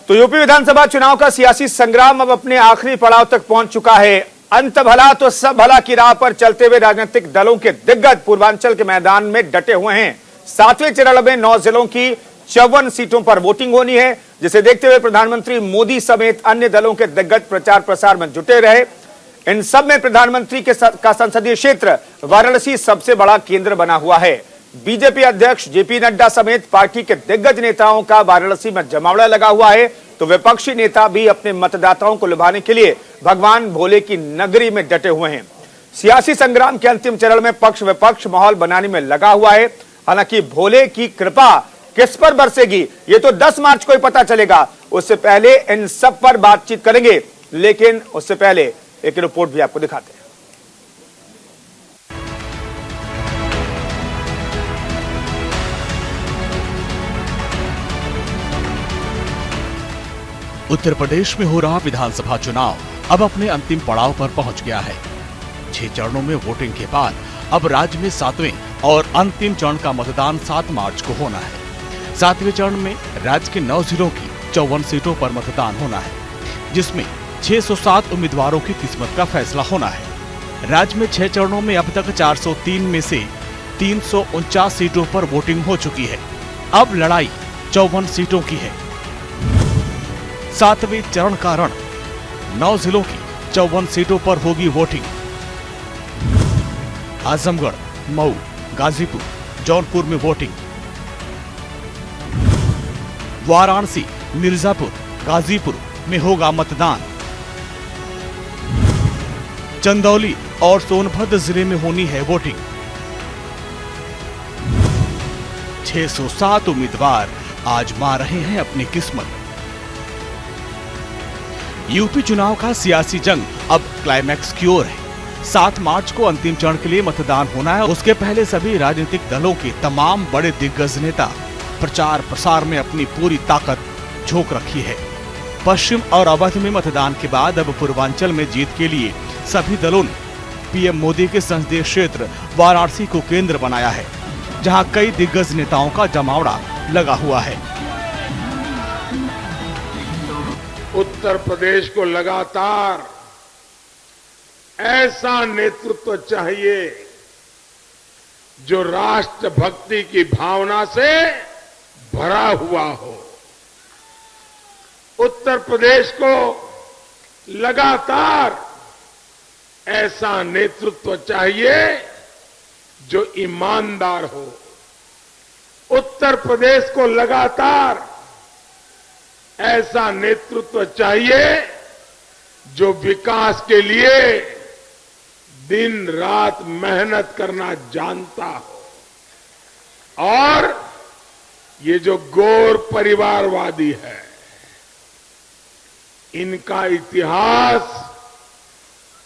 तो यूपी विधानसभा चुनाव का सियासी संग्राम अब अपने आखिरी पड़ाव तक पहुंच चुका है। अंत भला तो सब भला की राह पर चलते हुए राजनीतिक दलों के दिग्गज पूर्वांचल के मैदान में डटे हुए हैं। 7वें चरण में 9 जिलों की 54 सीटों पर वोटिंग होनी है, जिसे देखते हुए प्रधानमंत्री मोदी समेत अन्य दलों के दिग्गज प्रचार प्रसार में जुटे रहे। इन सब में प्रधानमंत्री का संसदीय क्षेत्र वाराणसी सबसे बड़ा केंद्र बना हुआ है। बीजेपी अध्यक्ष जेपी नड्डा समेत पार्टी के दिग्गज नेताओं का वाराणसी में जमावड़ा लगा हुआ है, तो विपक्षी नेता भी अपने मतदाताओं को लुभाने के लिए भगवान भोले की नगरी में डटे हुए हैं। सियासी संग्राम के अंतिम चरण में पक्ष विपक्ष माहौल बनाने में लगा हुआ है। हालांकि भोले की कृपा किस पर बरसेगी ये तो 10 मार्च को ही पता चलेगा। उससे पहले इन सब पर बातचीत करेंगे, लेकिन उससे पहले एक रिपोर्ट भी आपको दिखाते हैं। उत्तर प्रदेश में हो रहा विधानसभा चुनाव अब अपने अंतिम पड़ाव पर पहुंच गया है। 6 चरणों में वोटिंग के बाद अब राज्य में 7वें और अंतिम चरण का मतदान 7 मार्च को होना है। 7वें चरण में राज्य के 9 जिलों की 54 सीटों पर मतदान होना है, जिसमें 607 उम्मीदवारों की किस्मत का फैसला होना है। राज्य में 6 चरणों में अब तक 403 में से 349 सीटों पर वोटिंग हो चुकी है। अब लड़ाई 54 सीटों की है। 7वें चरण का रण 9 जिलों की 54 सीटों पर होगी वोटिंग। आजमगढ़, मऊ, गाजीपुर, जौनपुर में वोटिंग। वाराणसी, मिर्जापुर, गाजीपुर में होगा मतदान। चंदौली और सोनभद्र जिले में होनी है वोटिंग। 607 उम्मीदवार आजमा रहे हैं अपनी किस्मत। यूपी चुनाव का सियासी जंग अब क्लाइमैक्स की ओर है। 7 मार्च को अंतिम चरण के लिए मतदान होना है। उसके पहले सभी राजनीतिक दलों के तमाम बड़े दिग्गज नेता प्रचार प्रसार में अपनी पूरी ताकत झोंक रखी है। पश्चिम और अवध में मतदान के बाद अब पूर्वांचल में जीत के लिए सभी दलों ने पीएम मोदी के संसदीय क्षेत्र वाराणसी को केंद्र बनाया है, जहां कई दिग्गज नेताओं का जमावड़ा लगा हुआ है। उत्तर प्रदेश को लगातार ऐसा नेतृत्व चाहिए जो राष्ट्र भक्ति की भावना से भरा हुआ हो। उत्तर प्रदेश को लगातार ऐसा नेतृत्व चाहिए जो ईमानदार हो। उत्तर प्रदेश को लगातार ऐसा नेतृत्व चाहिए जो विकास के लिए दिन रात मेहनत करना जानता हो। और ये जो गौर परिवारवादी है, इनका इतिहास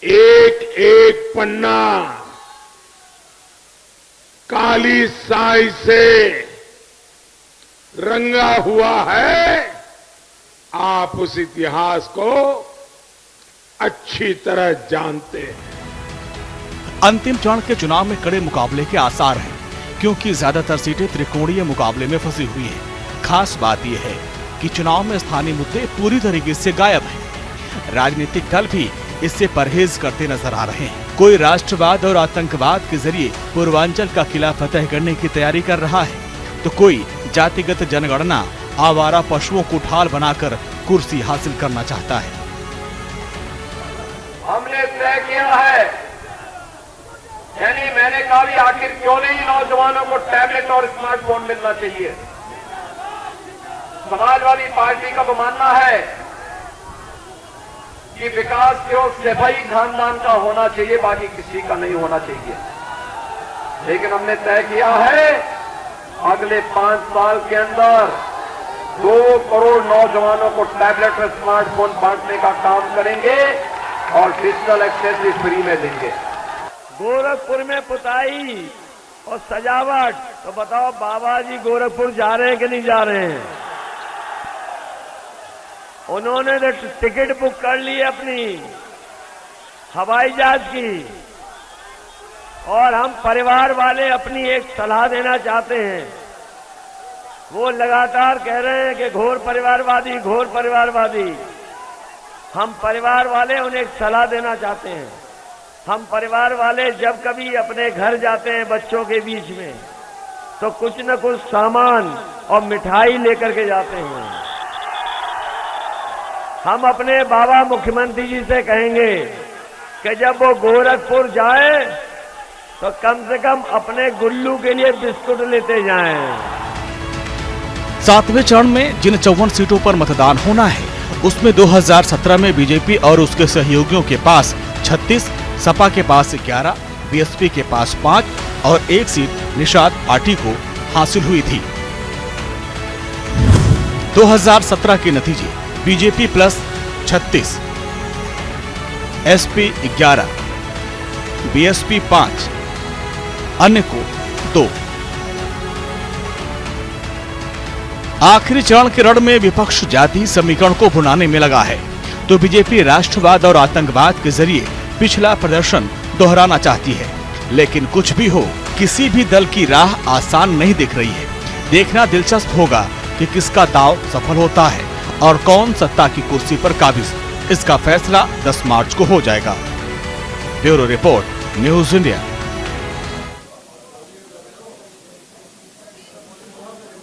एक एक पन्ना काली स्याही से रंगा हुआ है। आप उस इतिहास को अच्छी तरह जानते हैं। अंतिम चरण के चुनाव में कड़े मुकाबले के आसार हैं, क्योंकि ज्यादातर सीटें त्रिकोणीय मुकाबले में फंसी हुई हैं। खास बात यह है कि चुनाव में स्थानीय मुद्दे पूरी तरीके से गायब हैं। राजनीतिक दल भी इससे परहेज करते नजर आ रहे हैं। कोई राष्ट्रवाद और आतंकवाद के जरिए पूर्वांचल का किला फतह करने की तैयारी कर रहा है, तो कोई जातिगत जनगणना आवारा पशुओं को ढाल बनाकर कुर्सी हासिल करना चाहता है। हमने तय किया है, यानी मैंने कहा भी आखिर क्यों नहीं नौजवानों को टैबलेट और स्मार्टफोन मिलना चाहिए। समाजवादी पार्टी का तो मानना है कि विकास केवल सिपाही खानदान का होना चाहिए, बाकी किसी का नहीं होना चाहिए। लेकिन हमने तय किया है अगले 5 साल के अंदर 2 करोड़ नौजवानों को टैबलेट और स्मार्टफोन बांटने का काम करेंगे और डिजिटल एक्सेस भी फ्री में देंगे। गोरखपुर में पुताई और सजावट, तो बताओ बाबा जी गोरखपुर जा रहे हैं कि नहीं जा रहे हैं? उन्होंने तो टिकट बुक कर ली है अपनी हवाई जहाज की। और हम परिवार वाले अपनी एक सलाह देना चाहते हैं वो लगातार कह रहे हैं कि घोर परिवारवादी, घोर परिवारवादी। हम परिवार वाले उन्हें एक सलाह देना चाहते हैं। हम परिवार वाले जब कभी अपने घर जाते हैं बच्चों के बीच में, तो कुछ न कुछ सामान और मिठाई लेकर के जाते हैं। हम अपने बाबा मुख्यमंत्री जी से कहेंगे कि जब वो गोरखपुर जाए तो कम से कम अपने गुल्लू के लिए बिस्कुट लेते जाएं। 7वें चरण में जिन 54 सीटों पर मतदान होना है, उसमें 2017 में बीजेपी और उसके सहयोगियों के पास 36, सपा के पास 11, बीएसपी के पास 5 और 1 सीट निषाद पार्टी को हासिल हुई थी। 2017 के नतीजे बीजेपी प्लस 36, एसपी 11, बीएसपी 5, अन्य को 2। आखिरी चरण के रण में विपक्ष जाति समीकरण को भुनाने में लगा है, तो बीजेपी राष्ट्रवाद और आतंकवाद के जरिए पिछला प्रदर्शन दोहराना चाहती है। लेकिन कुछ भी हो, किसी भी दल की राह आसान नहीं दिख रही है। देखना दिलचस्प होगा कि किसका दांव सफल होता है और कौन सत्ता की कुर्सी पर काबिज। इसका फैसला 10 मार्च को हो जाएगा। Bureau report, news India.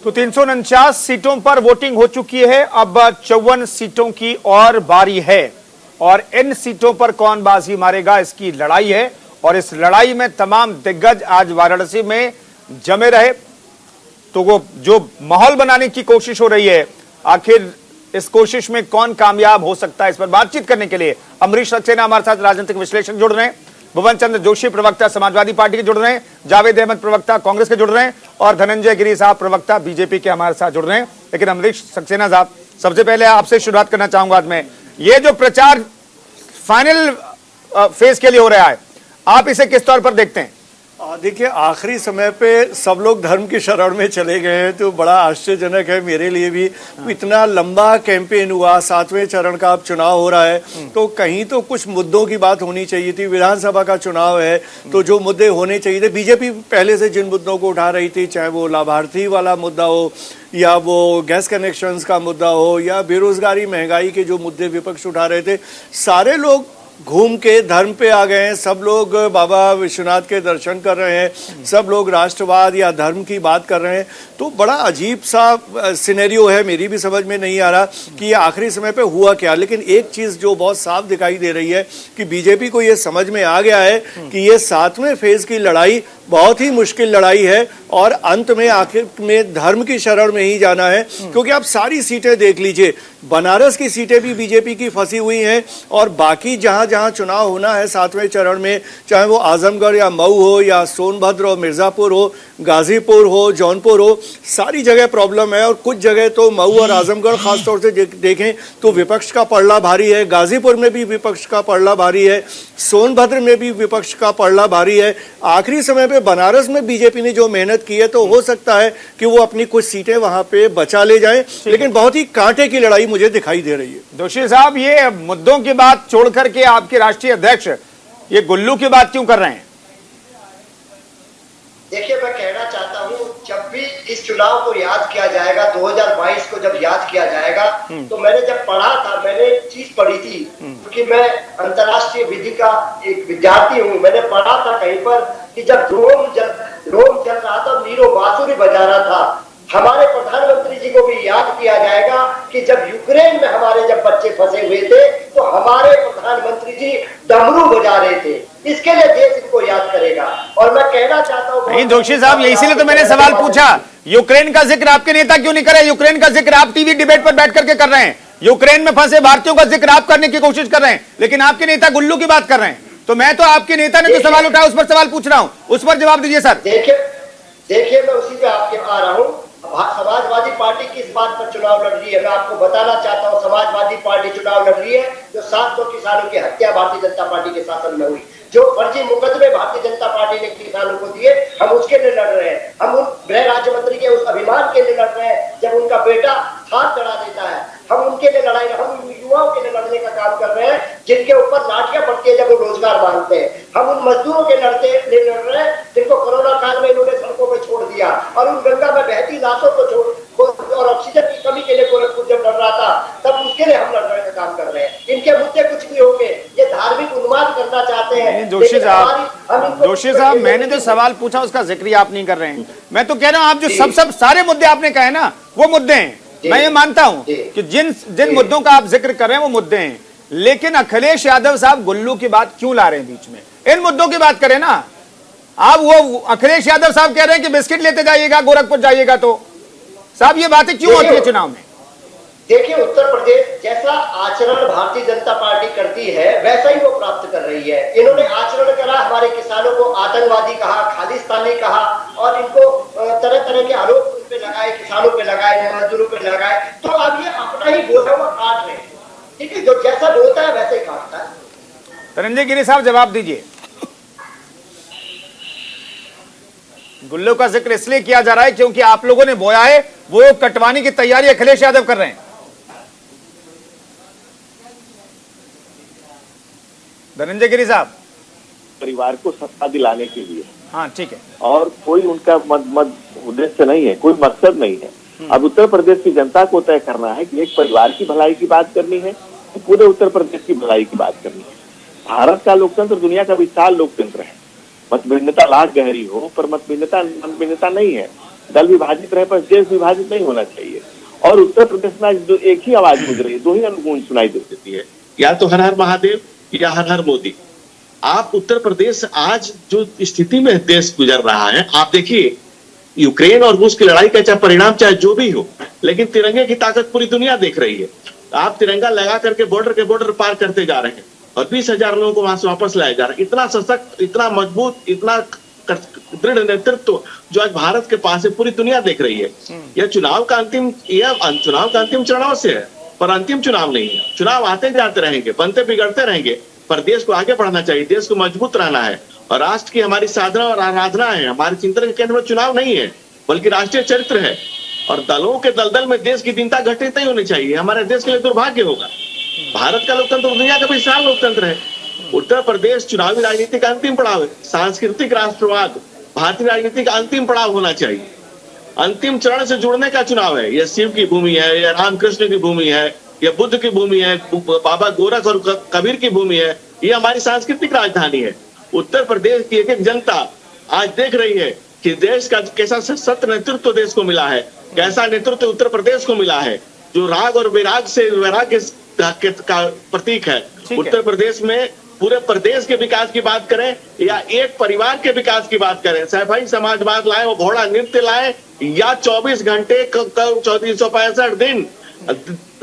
तो 349 सीटों पर वोटिंग हो चुकी है। अब 54 सीटों की और बारी है और इन सीटों पर कौन बाजी मारेगा, इसकी लड़ाई है। और इस लड़ाई में तमाम दिग्गज आज वाराणसी में जमे रहे। तो वो जो माहौल बनाने की कोशिश हो रही है, आखिर इस कोशिश में कौन कामयाब हो सकता है, इस पर बातचीत करने के लिए अमरीश सक्सेना हमारे साथ राजनीतिक विश्लेषक जुड़ रहे हैं, भुवन चंद्र जोशी प्रवक्ता समाजवादी पार्टी के जुड़ रहे हैं, जावेद अहमद प्रवक्ता कांग्रेस के जुड़ रहे हैं और धनंजय गिरी साहब प्रवक्ता बीजेपी के हमारे साथ जुड़ रहे हैं। लेकिन अमरीश सक्सेना साहब, सबसे पहले आपसे शुरुआत करना चाहूंगा। आज में ये जो प्रचार फाइनल फेज के लिए हो रहा है, आप इसे किस तौर पर देखते हैं? देखिए, आखिरी समय पे सब लोग धर्म की शरण में चले गए हैं, तो बड़ा आश्चर्यजनक है मेरे लिए भी। इतना लंबा कैंपेन हुआ, 7वें चरण का अब चुनाव हो रहा है, तो कहीं तो कुछ मुद्दों की बात होनी चाहिए थी। विधानसभा का चुनाव है, तो जो मुद्दे होने चाहिए थे, बीजेपी पहले से जिन मुद्दों को उठा रही थी, चाहे वो लाभार्थी वाला मुद्दा हो या वो गैस कनेक्शंस का मुद्दा हो या बेरोजगारी, महंगाई के जो मुद्दे विपक्ष उठा रहे थे, सारे लोग घूम के धर्म पे आ गए हैं। सब लोग बाबा विश्वनाथ के दर्शन कर रहे हैं, सब लोग राष्ट्रवाद या धर्म की बात कर रहे हैं। तो बड़ा अजीब सा सिनेरियो है, मेरी भी समझ में नहीं आ रहा कि ये आखिरी समय पे हुआ क्या। लेकिन एक चीज़ जो बहुत साफ दिखाई दे रही है कि बीजेपी को ये समझ में आ गया है कि ये 7वें फेज की लड़ाई बहुत ही मुश्किल लड़ाई है और अंत में आखिर में धर्म की शरण में ही जाना है। क्योंकि आप सारी सीटें देख लीजिए, बनारस की सीटें भी बीजेपी की फंसी हुई हैं और बाकी जहां जहां चुनाव होना है 7वें चरण में, चाहे वो आजमगढ़ या मऊ हो या सोनभद्र और मिर्जापुर हो, गाजीपुर हो, जौनपुर हो, सारी जगह प्रॉब्लम है। और कुछ जगह तो मऊ और आजमगढ़ खासतौर से देखें तो विपक्ष का पड़ला भारी है, गाजीपुर में भी विपक्ष का पड़ला भारी है, सोनभद्र में भी विपक्ष का पड़ला भारी है। आखिरी समय पे बनारस में बीजेपी ने जो मेहनत की है, तो हो सकता है कि वो अपनी कुछ सीटें वहां पे बचा ले जाएं, लेकिन बहुत ही कांटे की लड़ाई मुझे दिखाई दे रही है। जोशी साहब, ये मुद्दों की बात छोड़ करके आपके राष्ट्रीय अध्यक्ष ये गुल्लू की बात क्यों कर रहे हैं? देखिए, मैं कहना चाहता हूं, जब भी इस चुनाव को याद किया जाएगा, 2022 को जब याद किया जाएगा, तो मैंने जब पढ़ा था, मैंने एक चीज पढ़ी थी, क्योंकि मैं अंतर्राष्ट्रीय विधि का एक विद्यार्थी हूं। मैंने पढ़ा था कहीं पर कि जब रोम चल रहा था, नीरो बांसुरी बजा रहा था। हमारे प्रधानमंत्री जी को भी याद किया जाएगा कि जब यूक्रेन में हमारे जब बच्चे फंसे हुए थे, तो हमारे प्रधानमंत्री जी डमरू बजा रहे थे। इसके लिए देश इनको याद करेगा। और मैं कहना चाहता हूँ, नहीं जोशी साहब, इसीलिए तो मैंने सवाल पूछा, यूक्रेन का जिक्र आपके नेता क्यों नहीं करे? यूक्रेन का जिक्र आप टीवी डिबेट पर बैठ करके कर रहे हैं, यूक्रेन में फंसे भारतीयों का जिक्र आप करने की कोशिश कर रहे हैं, लेकिन आपके नेता गुल्लू की बात कर रहे हैं। तो मैं तो आपके नेता ने जो सवाल उठाया उस पर सवाल पूछ रहा हूं, उस पर जवाब दीजिए सर। देखिए, मैं उसी पे आपके आ रहा हूं। समाजवादी पार्टी किस बात पर चुनाव लड़ रही है, मैं आपको बताना चाहता हूं। समाजवादी पार्टी चुनाव लड़ रही है जो 700 किसानों की हत्या भारतीय जनता पार्टी के शासन में हुई, जो फर्जी मुकदमे भारतीय जनता पार्टी ने किसानों को दिए, हम उसके लिए लड़ रहे हैं। हम उन गृह राज्य मंत्री के उस अभिमान के लिए लड़ रहे हैं जब उनका बेटा हाथ चढ़ा देता है। हम उनके लिए लड़ाई, हम युवाओं के लिए लड़ने का काम कर रहे हैं जिनके ऊपर लाठियां पड़ती है जब वो रोजगार मांगते हैं। हम उन मजदूरों के लड़ रहे हैं जिनको कोरोना काल में इन्होंने सड़कों पर छोड़ दिया और उन गंगा में बहती लाशों को और ऑक्सीजन की कमी के लिए गोरखपुर जब लड़ रहा था, तब उसके लिए हम लड़ने का काम कर रहे हैं। इनके मुद्दे कुछ भी होंगे, ये धार्मिक उन्माद करना चाहते हैं। जोशी साहब, मैंने जो सवाल पूछा उसका जिक्र आप नहीं कर रहे हैं। मैं तो कह रहा हूं, आप जो सब सारे मुद्दे आपने कहे ना, वो मुद्दे हैं। मैं ये मानता हूं कि जिन मुद्दों का आप जिक्र कर रहे हैं वो मुद्दे हैं, लेकिन अखिलेश यादव साहब गुल्लू की बात क्यों ला रहे हैं बीच में? इन मुद्दों की बात करें ना। आप वो अखिलेश यादव साहब कह रहे हैं कि बिस्किट लेते जाइएगा, गोरखपुर जाइएगा, तो साहब ये बातें क्यों होती है चुनाव में? देखिए, उत्तर प्रदेश जैसा आचरण भारतीय जनता पार्टी करती है वैसा ही वो प्राप्त कर रही है। इन्होंने आचरण करा, हमारे किसानों को आतंकवादी कहा, खालिस्तानी कहा, और इनको तरह तरह के आरोप उन पे लगाए, किसानों पे लगाए, मजदूरों पे लगाए। तो अब ये अपना ही बोला हुआ काट रहे हैं। ठीक है, जो जैसा बोलता है वैसे ही काटता है। धनंजय गिरी साहब, जवाब दीजिए। गुल्लू का जिक्र इसलिए किया जा रहा है क्योंकि आप लोगों ने बोया है, वो कटवाने की तैयारी अखिलेश यादव कर रहे हैं। धनंजय गिरी साहब, परिवार को सत्ता दिलाने के लिए। हाँ ठीक है। और कोई उनका उद्देश्य नहीं है, कोई मकसद नहीं है। अब उत्तर प्रदेश की जनता को तय करना है कि एक परिवार की भलाई की बात करनी है, पूरे उत्तर प्रदेश की भलाई की बात करनी है। भारत का लोकतंत्र दुनिया का विशाल लोकतंत्र है। मतभिन्नता लाख गहरी हो, पर मतभिन्नता नहीं है। दल विभाजित रहे पर देश विभाजित नहीं होना चाहिए। और उत्तर प्रदेश में जो एक ही आवाज गूंज रही है, दो ही अनुगूंज सुनाई देती है, या तो हर हर महादेव या हर हर मोदी। आप उत्तर प्रदेश आज जो स्थिति में देश गुजर रहा है, आप देखिए यूक्रेन और रूस की लड़ाई का चाहे परिणाम चाहे जो भी हो, लेकिन तिरंगे की ताकत पूरी दुनिया देख रही है। आप तिरंगा लगा करके बॉर्डर पार करते जा रहे हैं और 20,000 लोगों को वहां से वापस लाया जा रहा है। इतना सशक्त, इतना मजबूत, इतना दृढ़ नेतृत्व जो आज भारत के पास है, पूरी दुनिया देख रही है। यह चुनाव का अंतिम चरणों से है, पर अंतिम चुनाव नहीं है। चुनाव आते जाते रहेंगे, बनते बिगड़ते रहेंगे, पर देश को आगे बढ़ना चाहिए, देश को मजबूत रहना है। और राष्ट्र की हमारी साधना और आराधना है, हमारे चिंतन के केंद्र में चुनाव नहीं है बल्कि राष्ट्रीय चरित्र है। और दलों के दलदल में देश की दीनता घटित नहीं होनी चाहिए, हमारे देश के लिए दुर्भाग्य होगा। भारत का लोकतंत्र दुनिया का विशाल लोकतंत्र है। उत्तर प्रदेश चुनावी राजनीति का अंतिम पड़ाव है। सांस्कृतिक राष्ट्रवाद भारतीय राजनीति का अंतिम पड़ाव होना चाहिए। अंतिम चरण से जुड़ने का चुनाव है। यह शिव की भूमि है, यह रामकृष्ण की भूमि है, यह बुद्ध की भूमि है, बाबा गोरख और कबीर की भूमि है। यह हमारी सांस्कृतिक राजधानी है। उत्तर प्रदेश की एक एक जनता आज देख रही है कि देश का कैसा सशक्त नेतृत्व देश को मिला है, कैसा नेतृत्व उत्तर प्रदेश को मिला है, जो राग और वैराग से वैराग्य का प्रतीक है। उत्तर प्रदेश में पूरे प्रदेश के विकास की बात करें या एक परिवार के विकास की बात करें, सैफई समाजवाद लाए, वो घोड़ा नृत्य लाए, या 24 घंटे 365 दिन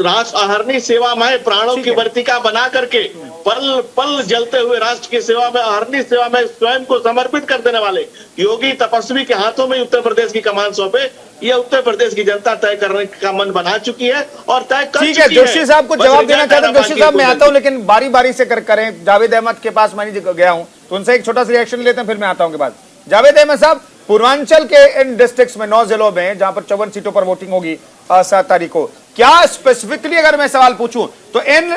राष्ट्र अहरनी सेवा में प्राणों की वर्तिका बना करके पल पल जलते हुए राष्ट्र की सेवा में, अहरनी सेवा में स्वयं को समर्पित कर देने वाले योगी तपस्वी के हाथों में उत्तर प्रदेश की कमान सौंपे। यह उत्तर प्रदेश की जनता तय करने का मन बना चुकी है और तय कर चुकी है। जोशी साहब को जवाब देना चाहता हूं। जोशी साहब, मैं आता हूं, लेकिन बारी बारी से करें। जावेद अहमद के पास मैं गया हूं, तो उनसे एक छोटा सा रिएक्शन लेते हैं, फिर मैं आता हूं के बाद। जावेद अहमद साहब, पूर्वांचल के इन डिस्ट्रिक्ट्स में 9 जिलों में जहां पर 54 सीटों पर वोटिंग होगी 7 तारीख को, क्या स्पेसिफिकली अगर मैं सवाल पूछूं तो इन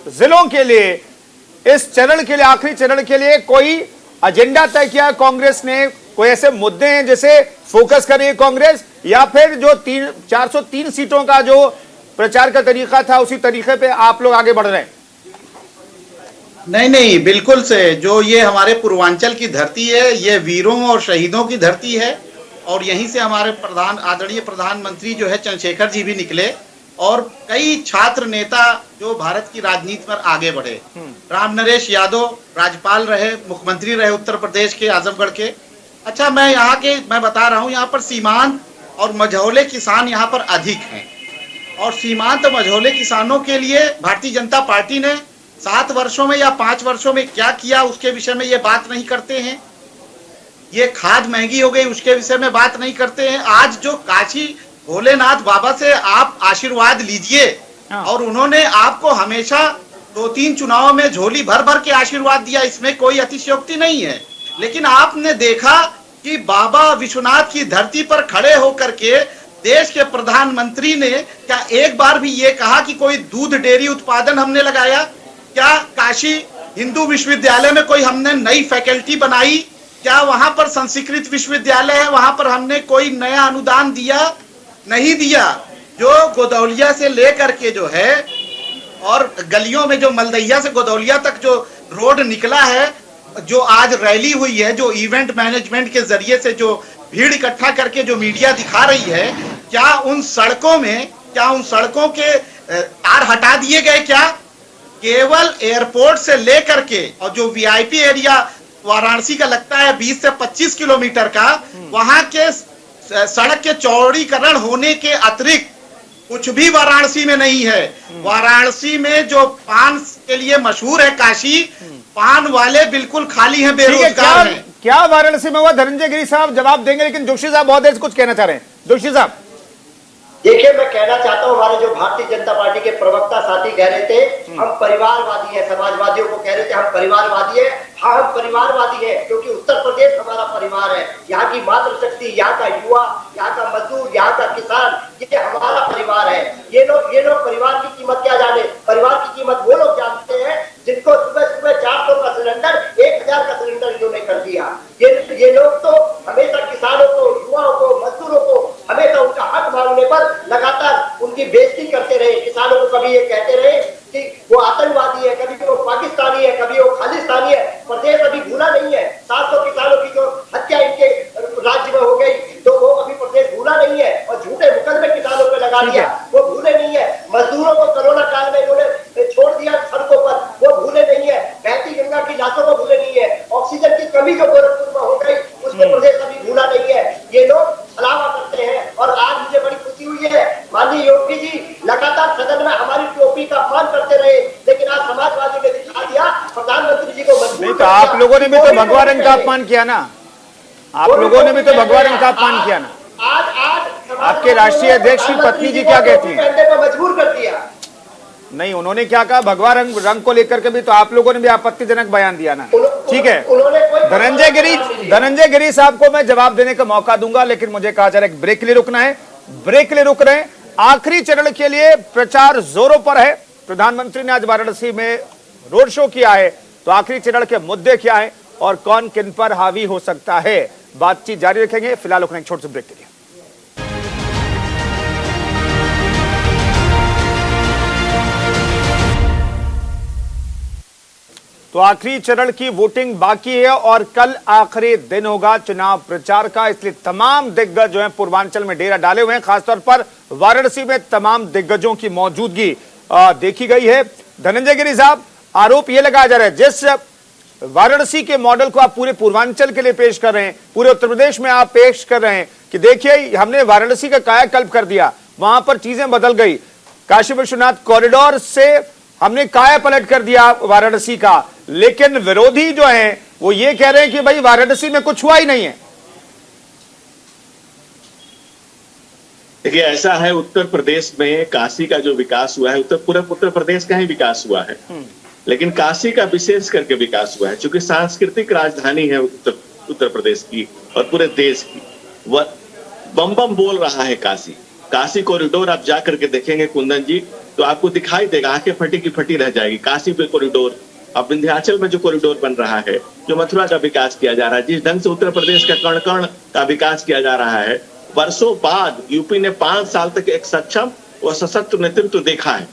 जिलों के लिए, इस चरण के लिए, आखिरी चरण के लिए कोई एजेंडा तय किया कांग्रेस ने? कोई ऐसे मुद्दे हैं जिसे फोकस कर रही है कांग्रेस, या फिर जो 403 सीटों का जो प्रचार का तरीका था उसी तरीके पे आप लोग आगे बढ़ रहे हैं? नहीं, बिल्कुल से। जो ये हमारे पूर्वांचल की धरती है, ये वीरों और शहीदों की धरती है, और यहीं से हमारे आदरणीय प्रधानमंत्री जो है चंद्रशेखर जी भी निकले, और कई छात्र नेता जो भारत की राजनीति पर आगे बढ़े। राम नरेश यादव राज्यपाल रहे, मुख्यमंत्री रहे उत्तर प्रदेश के, आजमगढ़ के। अच्छा, मैं बता रहा हूँ, यहाँ पर सीमांत और मझौले किसान यहाँ पर अधिक हैं, और सीमांत मझौले किसानों के लिए भारतीय जनता पार्टी ने 7 वर्षों में या 5 वर्षों में क्या किया उसके विषय में ये बात नहीं करते हैं। ये खाद महंगी हो गई उसके विषय में बात नहीं करते हैं। आज जो काशी भोलेनाथ बाबा से आप आशीर्वाद लीजिए, और उन्होंने आपको हमेशा 2-3 चुनावों में झोली भर भर के आशीर्वाद दिया, इसमें कोई अतिशयोक्ति नहीं है। लेकिन आपने देखा कि बाबा विश्वनाथ की धरती पर खड़े होकर के देश के प्रधानमंत्री ने क्या एक बार भी ये कहा कि कोई दूध डेयरी उत्पादन हमने लगाया? क्या काशी हिंदू विश्वविद्यालय में कोई हमने नई फैकल्टी बनाई? क्या वहां पर संस्कृत विश्वविद्यालय है, वहां पर हमने कोई नया अनुदान दिया? नहीं दिया। जो गोदौलिया से लेकर के जो है और गलियों में जो मलदैया से गोदौलिया तक जो रोड निकला है, जो आज रैली हुई है, जो इवेंट मैनेजमेंट के जरिए से जो भीड़ इकट्ठा करके जो मीडिया दिखा रही है, क्या उन सड़कों के तार हटा दिए गए? क्या केवल एयरपोर्ट से लेकर के और जो वीआईपी एरिया वाराणसी का लगता है 20 से 25 किलोमीटर का, वहां के सड़क के चौड़ीकरण होने के अतिरिक्त कुछ भी वाराणसी में नहीं है। वाराणसी में जो पान के लिए मशहूर है काशी, पान वाले बिल्कुल खाली हैं, बेरोजगार हैं। क्या वाराणसी में हुआ? धनंजय गिरी साहब जवाब देंगे, लेकिन जोशी साहब बहुत देर से कुछ कहना चाह रहे हैं। जोशी साहब, देखिए, मैं कहना चाहता हूँ, हमारे जो भारतीय जनता पार्टी के प्रवक्ता साथी कह रहे थे हम परिवारवादी हैं, समाजवादियों को कह रहे थे हम परिवारवादी हैं। हाँ, हम परिवारवादी हैं क्योंकि उत्तर प्रदेश हमारा परिवार है। यहाँ की मातृशक्ति, यहाँ का युवा, यहाँ का मजदूर, यहाँ का किसान, ये हमारा परिवार है। ये लोग परिवार की कीमत क्या जाने? परिवार की कीमत वो लोग जानते हैं जिनको सुबह सुबह 400 का सिलेंडर 1000 का सिलेंडर इन्होंने कर दिया। ये लोग तो हमेशा किसानों को, युवाओं को, मजदूरों को हमेशा उनका हक मांगने पर लगातार उनकी बेइज्जती करते रहे। किसानों को कभी ये कहते रहे कि वो आतंकवादी है, कभी वो पाकिस्तानी है, कभी वो खालिस्तानी है। प्रदेश अभी भूला नहीं है। 700 किसानों की जो हत्या इनके राज्य में हो गई, तो वो अभी प्रदेश भूला नहीं है और झूठे मुकदमे किसानों पे लगा दिया, वो भूले नहीं है। मजदूरों को कोरोना काल में इन्होंने छोड़ दिया सड़कों पर, वो भूले नहीं है। बहती गंगा की लाशों को भूले नहीं है। ऑक्सीजन की कमी जो गोरखपुर में हो गई, उसको प्रदेश अभी भूला नहीं है। ये लोग छलावा करते हैं और आज मुझे बड़ी खुशी हुई है, माननीय योगी जी लगातार सदन में हमारी टोपी का अपमान करते रहे, लेकिन आज समाजवादी ने दिखा दिया, प्रधानमंत्री जी को मजबूर नहीं तो आप लोगों ने भी तो भगवा रंग का अपमान किया ना, आप लोगों ने भी तो भगवा रंग का अपमान किया ना। आज आपके राष्ट्रीय अध्यक्ष की पत्नी जी क्या कहती हैं? मजबूर कर दिया। नहीं, उन्होंने क्या कहा? भगवा रंग को लेकर के भी तो आप लोगों ने भी आपत्तिजनक बयान दिया ना। ठीक है, धनंजय गिरी साहब को मैं जवाब देने का मौका दूंगा, लेकिन मुझे कहा जा रहा है ब्रेक के लिए रुकना है। ब्रेक के लिए रुक रहे हैं। आखिरी चरण के लिए प्रचार जोरों पर है। प्रधानमंत्री ने आज वाराणसी में रोड शो किया है, तो आखिरी चरण के मुद्दे क्या है और कौन किन पर हावी हो सकता है, बातचीत जारी रखेंगे। फिलहाल रुकना है छोटे से ब्रेक के लिए। तो आखिरी चरण की वोटिंग बाकी है और कल आखिरी दिन होगा चुनाव प्रचार का, इसलिए तमाम दिग्गज जो हैं पूर्वांचल में डेरा डाले हुए हैं। खासतौर पर वाराणसी में तमाम दिग्गजों की मौजूदगी देखी गई है। धनंजय गिरी साहब, आरोप यह लगाया जा रहा है जिस वाराणसी के मॉडल को आप पूरे पूर्वांचल के लिए पेश कर रहे हैं, पूरे उत्तर प्रदेश में आप पेश कर रहे हैं कि देखिए हमने वाराणसी का कायाकल्प कर दिया, वहां पर चीजें बदल गई। काशी विश्वनाथ कॉरिडोर से हमने काया पलट कर दिया वाराणसी का, लेकिन विरोधी जो हैं वो ये कह रहे हैं कि भाई वाराणसी में कुछ हुआ ही नहीं है। देखिए, ऐसा है, उत्तर प्रदेश में काशी का जो विकास हुआ है, पूरा उत्तर प्रदेश का ही विकास हुआ है, लेकिन काशी का विशेष करके विकास हुआ है क्योंकि सांस्कृतिक राजधानी है उत्तर प्रदेश की और पूरे देश की। वह बम बम बोल रहा है काशी कॉरिडोर आप जाकर के देखेंगे कुंदन जी, तो आपको दिखाई देगा, आंखें फटी की फटी रह जाएगी। काशी पे कॉरिडोर, अब विंध्याचल में जो कॉरिडोर बन रहा है, जो मथुरा का विकास किया जा रहा है, जिस ढंग से उत्तर प्रदेश का कण कण का विकास किया जा रहा है, वर्षों बाद यूपी ने 5 साल तक एक सक्षम और सशक्त नेतृत्व देखा है।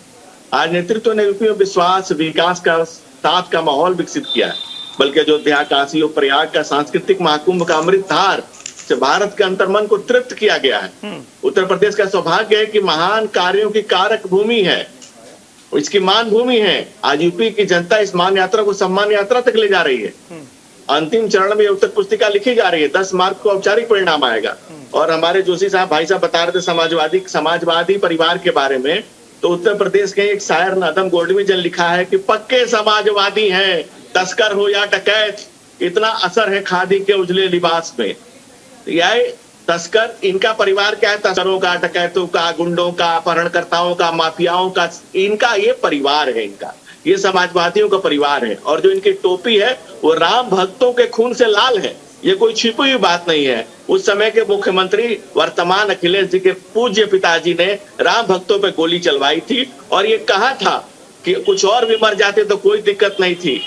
आज नेतृत्व ने यूपी में विश्वास, विकास का साथ का माहौल विकसित किया है, बल्कि अयोध्या, काशी और प्रयाग का सांस्कृतिक महाकुंभ का अमृत धार से भारत के अंतर्मन को तृप्त किया गया है। उत्तर प्रदेश का सौभाग्य है कि महान कार्यों की कारक भूमि है, इसकी मान भूमि है। आज यूपी की जनता इस मान यात्रा को सम्मान यात्रा तक ले जा रही है। अंतिम चरण में उत्तर पुस्तिका लिखी जा रही है, 10 मार्च को औपचारिक परिणाम आएगा। और हमारे जोशी साहब, भाई साहब बता रहे थे समाजवादी परिवार के बारे में, तो उत्तर प्रदेश के एक शायर नदम गोडवी जी ने लिखा है कि पक्के समाजवादी हैं, तस्कर हो या डकैत, इतना असर है खादी के उजले लिबास में। यह तस्कर, इनका परिवार क्या है? तस्करों का, डकैतों का, गुंडों का, अपहरणकर्ताओं का, माफियाओं का, इनका ये परिवार है, इनका ये समाजवादियों का परिवार है। और जो इनकी टोपी है वो राम भक्तों के खून से लाल है, ये कोई छिपी हुई बात नहीं है। उस समय के मुख्यमंत्री वर्तमान अखिलेश जी के पूज्य पिताजी ने राम भक्तों पे गोली चलवाई थी और ये कहा था कि कुछ और भी मर जाते तो कोई दिक्कत नहीं थी।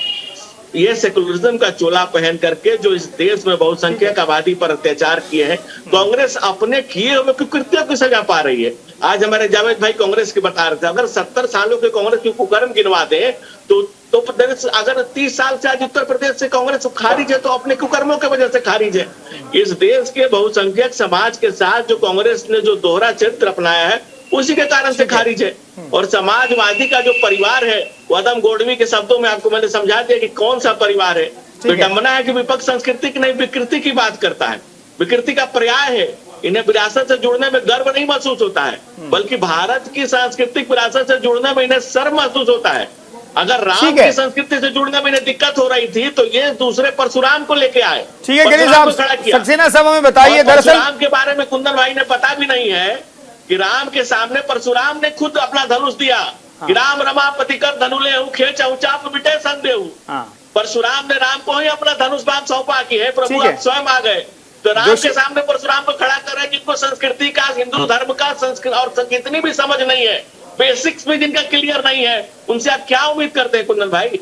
ये सेकुलरिज्म का चोला पहन करके जो इस देश में बहुसंख्यक आबादी पर अत्याचार किए हैं, कांग्रेस अपने किए हुए कुकृत्यों की सजा पा रही है। आज हमारे जावेद भाई कांग्रेस के बता रहे थे, अगर 70 सालों के कांग्रेस के कुकर्म गिनवा दे तो अगर 30 साल से आज उत्तर प्रदेश से कांग्रेस खारिज है तो अपने कुकर्मों की वजह से खारिज है। इस देश के बहुसंख्यक समाज के साथ जो कांग्रेस ने जो दोहरा चरित्र अपनाया है उसी के कारण से खारिज है। और समाजवादी का जो परिवार है, वदम गोडवी के शब्दों में आपको मैंने समझा दिया कि कौन सा परिवार है। विडंबना है कि विपक्ष संस्कृति की नहीं विकृति की बात करता है, विकृति का पर्याय है। इन्हें विरासत से जुड़ने में गर्व नहीं महसूस होता है, बल्कि भारत की सांस्कृतिक विरासत से जुड़ने में इन्हें शर्म महसूस होता है। अगर राम की संस्कृति से जुड़ने में इन्हें दिक्कत हो रही थी तो ये दूसरे परशुराम को लेके आए। ठीक है गिरीश साहब, सक्सेना साहब हमें बताइए, दरअसल परशुराम के बारे में कुंदन भाई ने पता भी नहीं है कि राम के सामने परशुराम ने खुद अपना धनुष दिया कि राम रमापति कर धनुले हूँ खेच चाप बिटे संदेह। परशुराम ने राम को ही अपना धनुष बाण सौंपा कि है प्रभु आप स्वयं आ गए। तो राम के सामने परशुराम को खड़ा कर रहे हैं जिनको संस्कृति का, हिंदू धर्म का, संस्कृति और कितनी भी समझ नहीं है, बेसिक्स भी जिनका क्लियर नहीं है, उनसे आप क्या उम्मीद करते हैं कुंदन भाई?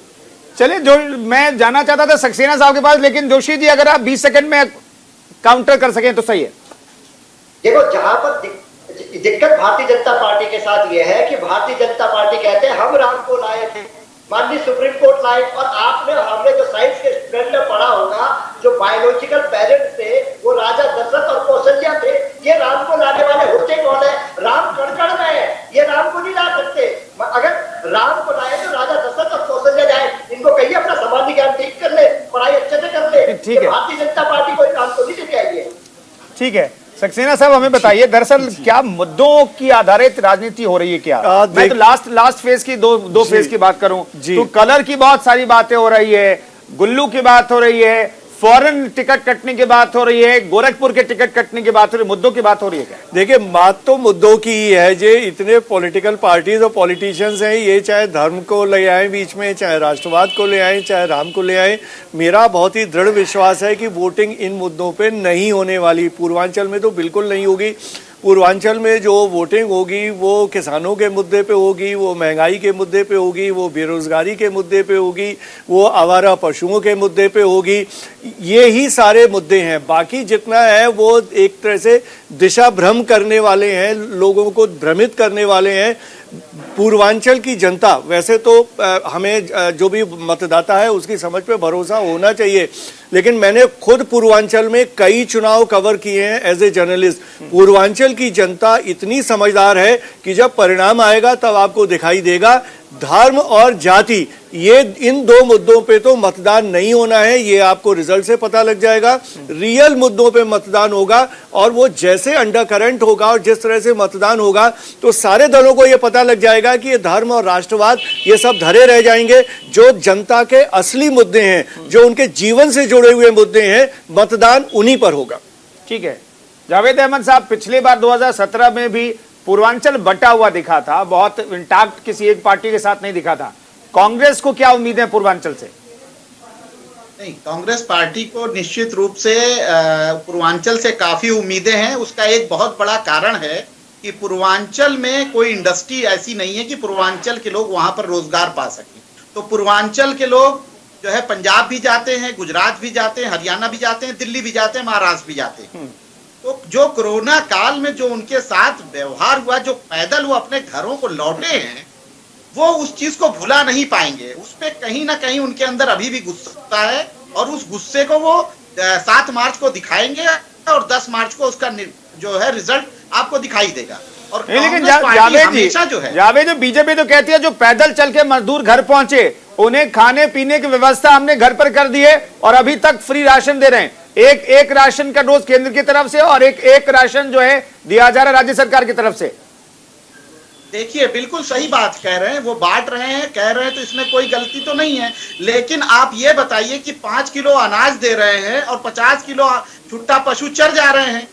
चलिए, जो मैं जानना चाहता था सक्सेना साहब के पास, लेकिन जोशी जी अगर आप 20 सेकंड में काउंटर कर सकें तो सही है। देखो, जहां पर दिक्कत भारतीय जनता पार्टी के साथ यह है कि भारतीय जनता पार्टी कहते हैं हम राम को लाए थे, माननीय सुप्रीम कोर्ट लाए, और हमने जो साइंस के स्टूडेंट में पढ़ा होगा, जो बायोलॉजिकल पेरेंट्स थे वो राजा दशरथ और कौशल्या थे। ये राम को लाने वाले होते कौन है? राम कण में है, ये राम को नहीं ला सकते। अगर राम को लाए तो राजा दशरथ और कौशल्या जाए, इनको कहिए अपना सामान्य ज्ञान ठीक कर ले, पढ़ाई अच्छे से कर ले। ठीक है, भारतीय जनता पार्टी कोई काम को नहीं लेके आई है। ठीक है, सक्सेना साहब हमें बताइए, दरअसल क्या मुद्दों की आधारित राजनीति हो रही है क्या? मैं तो लास्ट फेज की दो फेज की बात करूं तो कलर की बहुत सारी बातें हो रही है, गुल्लू की बात हो रही है, फॉरेन टिकट कटने की बात हो रही है, गोरखपुर के टिकट कटने की बात हो रही है, मुद्दों की बात हो रही है क्या? देखिए, बात तो मुद्दों की ही है। जे इतने पॉलिटिकल पार्टीज और पॉलिटिशियंस हैं, ये चाहे धर्म को ले आए बीच में, चाहे राष्ट्रवाद को ले आए, चाहे राम को ले आए, मेरा बहुत ही दृढ़ विश्वास है कि वोटिंग इन मुद्दों पे नहीं होने वाली। पूर्वांचल में तो बिल्कुल नहीं होगी। पूर्वांचल में जो वोटिंग होगी वो किसानों के मुद्दे पे होगी, वो महंगाई के मुद्दे पे होगी, वो बेरोजगारी के मुद्दे पे होगी, वो आवारा पशुओं के मुद्दे पे होगी। ये ही सारे मुद्दे हैं। बाकी जितना है वो एक तरह से दिशा भ्रम करने वाले हैं, लोगों को भ्रमित करने वाले हैं। पूर्वांचल की जनता, वैसे तो हमें जो भी मतदाता है उसकी समझ पे भरोसा होना चाहिए, लेकिन मैंने खुद पूर्वांचल में कई चुनाव कवर किए हैं एज ए जर्नलिस्ट। पूर्वांचल की जनता इतनी समझदार है कि जब परिणाम आएगा तब आपको दिखाई देगा। धर्म और जाति, ये इन दो मुद्दों पे तो मतदान नहीं होना है, ये आपको रिजल्ट से पता लग जाएगा। रियल मुद्दों पे मतदान होगा, और वो जैसे अंडर करंट होगा और जिस तरह से मतदान होगा तो सारे दलों को ये पता लग जाएगा कि ये धर्म और राष्ट्रवाद ये सब धरे रह जाएंगे। जो जनता के असली मुद्दे हैं, जो उनके जीवन से जुड़े हुए मुद्दे हैं, मतदान उन्हीं पर होगा। ठीक है, जावेद अहमद साहब, पिछली बार 2017 में भी पूर्वांचल बटा हुआ दिखा था, बहुत इंटैक्ट किसी एक पार्टी के साथ नहीं दिखा था। कांग्रेस को क्या उम्मीद है पूर्वांचल से? नहीं, कांग्रेस पार्टी को निश्चित रूप से पूर्वांचल से काफी उम्मीदें हैं। उसका एक बहुत बड़ा कारण है कि पूर्वांचल में कोई इंडस्ट्री ऐसी नहीं है कि पूर्वांचल के लोग वहां पर रोजगार पा सकें। तो पूर्वांचल के लोग जो है पंजाब भी जाते हैं, गुजरात भी जाते हैं, हरियाणा भी जाते हैं, दिल्ली भी जाते हैं, महाराष्ट्र भी जाते हैं। तो जो कोरोना काल में जो उनके साथ व्यवहार हुआ, जो पैदल वो अपने घरों को लौटे हैं, वो उस चीज को भुला नहीं पाएंगे। उस पे कहीं ना कहीं उनके अंदर अभी भी गुस्सा है, और उस गुस्से को वो 7 मार्च को दिखाएंगे, और 10 मार्च को उसका जो है रिजल्ट आपको दिखाई देगा। और लेकिन जावेद जो बीजेपी तो कहती है जो पैदल चल के मजदूर घर पहुंचे उन्हें खाने पीने की व्यवस्था हमने घर पर कर दी है, और अभी तक फ्री राशन दे रहे हैं। एक राशन का डोज केंद्र की तरफ से, और एक राशन जो है दिया जा रहा है राज्य सरकार की तरफ से। देखिए, बिल्कुल सही बात कह रहे हैं, वो बांट रहे हैं, कह रहे हैं, तो इसमें कोई गलती तो नहीं है। लेकिन आप ये बताइए कि 5 किलो अनाज दे रहे हैं और 50 किलो छुट्टा पशु चर जा रहे हैं,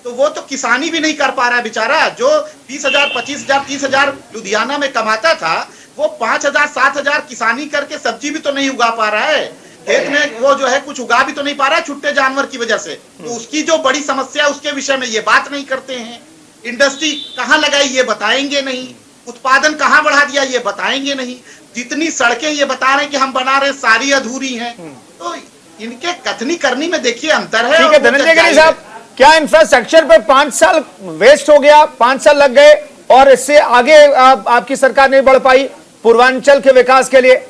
तो वो तो किसानी भी नहीं कर पा रहा है बेचारा। जो 20,000, 25,000, 30,000 लुधियाना में कमाता था, वो 5,000, 7,000 किसानी करके सब्जी भी तो नहीं उगा पा रहा है, खेत में वो जो है कुछ उगा भी तो नहीं पा रहा है छुट्टे जानवर की वजह से। तो उसकी जो बड़ी समस्या, उसके विषय में ये बात नहीं करते हैं। इंडस्ट्री कहाँ लगाई ये बताएंगे नहीं। उत्पादन कहाँ बढ़ा दिया ये बताएंगे नहीं। जितनी सड़कें ये बता रहे हैं कि हम बना रहे सारी अधूरी हैं। तो इनके कथनी करनी में देखिए अंतर है। ठीक है धनंजय गिरी साहब, क्या इंफ्रास्ट्रक्चर पे 5 साल वेस्ट हो गया, 5 साल लग गए और इससे आगे आपकी सरकार नहीं बढ़ पाई पूर्वांचल के विकास के लिए?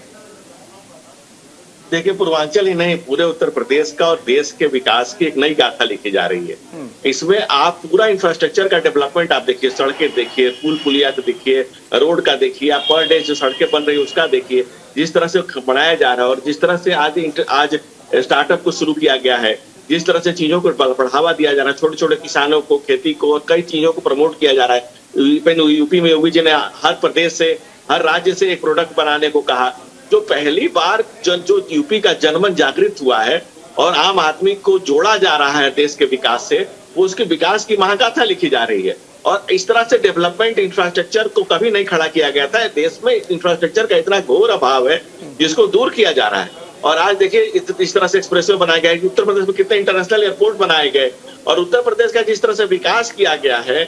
देखिए, पूर्वांचल ही नहीं, पूरे उत्तर प्रदेश का और देश के विकास की एक नई गाथा लिखी जा रही है। इसमें आप पूरा इंफ्रास्ट्रक्चर का डेवलपमेंट आप देखिए, सड़कें देखिए, पुल पुलिया देखिए, रोड का देखिए, आप पर डे जो सड़कें बन रही है उसका देखिए, जिस तरह से बनाया जा रहा है और जिस तरह से आज स्टार्टअप को शुरू किया गया है, जिस तरह से चीजों को बढ़ावा दिया जा रहा है, छोटे छोटे किसानों को, खेती को और कई चीजों को प्रमोट किया जा रहा है। यूपी में योगी जी ने हर प्रदेश से, हर राज्य से एक प्रोडक्ट बनाने को कहा। जो पहली बार जो यूपी का जनमन जागृत हुआ है और आम आदमी को जोड़ा जा रहा है देश के विकास से, वो उसके विकास की महागाथा लिखी जा रही है। और इस तरह से डेवलपमेंट इंफ्रास्ट्रक्चर को कभी नहीं खड़ा किया गया था। देश में इंफ्रास्ट्रक्चर का इतना घोर अभाव है जिसको दूर किया जा रहा है। और आज देखिए इस तरह से एक्सप्रेसवे बनाए गए, उत्तर प्रदेश में कितने इंटरनेशनल एयरपोर्ट बनाए गए और उत्तर प्रदेश का जिस तरह से विकास किया गया है,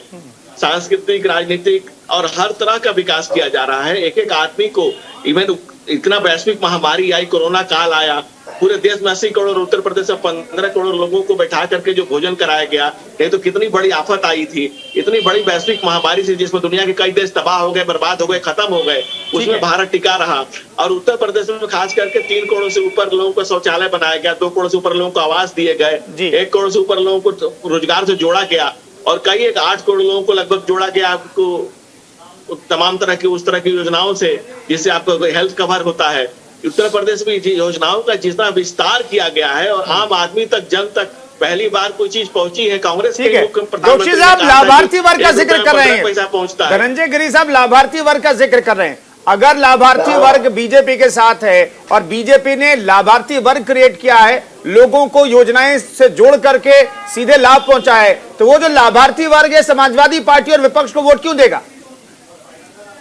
सांस्कृतिक, राजनीतिक और हर तरह का विकास किया जा रहा है। एक एक आदमी को, इवन इतना वैश्विक महामारी आई, कोरोना काल आया, पूरे देश में 80 करोड़, उत्तर प्रदेश में 15 करोड़ लोगों को बैठा करके जो भोजन कराया गया, नहीं तो कितनी बड़ी आफत आई थी, इतनी बड़ी वैश्विक महामारी थी जिसमें दुनिया के कई देश तबाह हो गए, बर्बाद हो गए, खत्म हो गए, उसमें भारत टिका रहा। और उत्तर प्रदेश में खास करके 3 करोड़ से ऊपर लोगों को शौचालय बनाया गया, 2 करोड़ से ऊपर लोगों को आवास दिए गए, 1 करोड़ से ऊपर लोगों को रोजगार से जोड़ा गया और कई 8 करोड़ लोगों को लगभग जोड़ा गया आपको तमाम तरह की उस तरह की योजनाओं से जिससे आपको हेल्थ कवर होता है। उत्तर प्रदेश में योजनाओं का जितना विस्तार किया गया है और आम आदमी तक, जन तक पहली बार कोई चीज पहुंची है। कांग्रेस के जोशी साहब लाभार्थी वर्ग का जिक्र कर रहे हैं, पैसा पहुंचता है। धनंजय गिरी साहब लाभार्थी वर्ग का जिक्र कर रहे हैं। अगर लाभार्थी वर्ग बीजेपी के साथ है और बीजेपी ने लाभार्थी वर्ग क्रिएट किया है, लोगों को योजनाएं से जोड़ करके सीधे लाभ पहुंचा है, तो वो जो लाभार्थी वर्ग है समाजवादी पार्टी और विपक्ष को वोट क्यों देगा?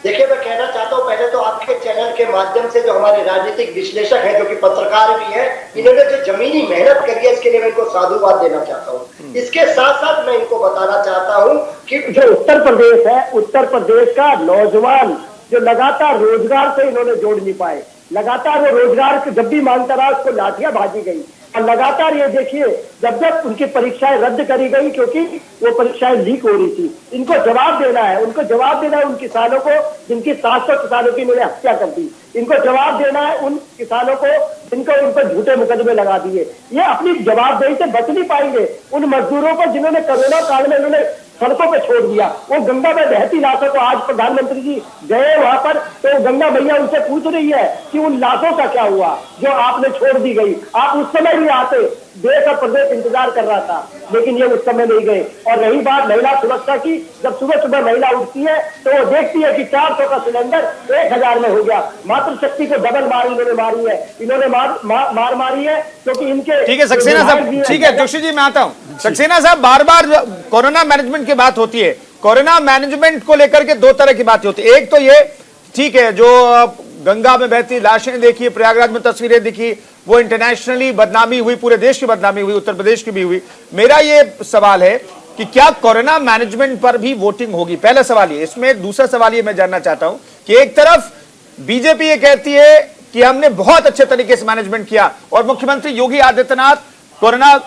देखिए, मैं कहना चाहता हूं, पहले तो आपके चैनल के माध्यम से जो हमारे राजनीतिक विश्लेषक हैं, जो कि पत्रकार भी हैं, इन्होंने जो जमीनी मेहनत करी है इसके लिए मैं इनको साधुवाद देना चाहता हूं। इसके साथ साथ मैं इनको बताना चाहता हूं कि जो उत्तर प्रदेश है, उत्तर प्रदेश का नौजवान जो लगातार रोजगार से इन्होंने जोड़ नहीं पाए, लगातार वो रोजगार के जब भी मांगता रहा उसको लाठियां भाजी गई और लगातार ये देखिए जब जब उनकी परीक्षाएं रद्द करी गई क्योंकि वो परीक्षाएं लीक हो रही थी, इनको जवाब देना है, उनको जवाब देना है उन किसानों को जिनकी 700 किसानों की इन्होंने हत्या कर दी, इनको जवाब देना है उन किसानों को जिनको उन पर झूठे मुकदमे लगा दिए। ये अपनी जवाबदेही से बच नहीं पाएंगे। उन मजदूरों को जिन्होंने कोरोना काल में इन्होंने सड़कों पे छोड़ दिया, वो गंगा में बहती लाशों को, आज प्रधानमंत्री जी गए वहां पर तो गंगा मैया उनसे पूछ रही है कि उन लाशों का क्या हुआ जो आपने छोड़ दी गई। आप उस समय भी आते, देश और प्रदेश इंतजार कर रहा था, लेकिन ये उस समय नहीं गए। और रही बात महिला सुरक्षा की, जब सुबह सुबह महिला उठती है तो वो देखती है कि 400 का सिलेंडर 1000 में हो गया। मातृशक्ति को डबल मार इन्होंने मारी है, इन्होंने मार मारी है क्योंकि इनके। ठीक है सक्सेना साहब, ठीक है जोशी जी मैं आता हूं। सक्सेना साहब, बार बार कोरोना मैनेजमेंट की बात होती है, कोरोना मैनेजमेंट को लेकर के 2 तरह की बातें होती है। एक तो ये ठीक है, जो गंगा में बहती लाशें देखी, प्रयागराज में तस्वीरें दिखी, वो इंटरनेशनली बदनामी हुई, पूरे देश की बदनामी हुई, उत्तर प्रदेश की भी हुई। मेरा ये सवाल है कि क्या कोरोना मैनेजमेंट पर भी वोटिंग होगी? पहला सवाल ये। इसमें दूसरा सवाल ये मैं जानना चाहता हूं कि एक तरफ बीजेपी ये कहती है कि हमने बहुत अच्छे तरीके से मैनेजमेंट किया और मुख्यमंत्री योगी आदित्यनाथ कोरोना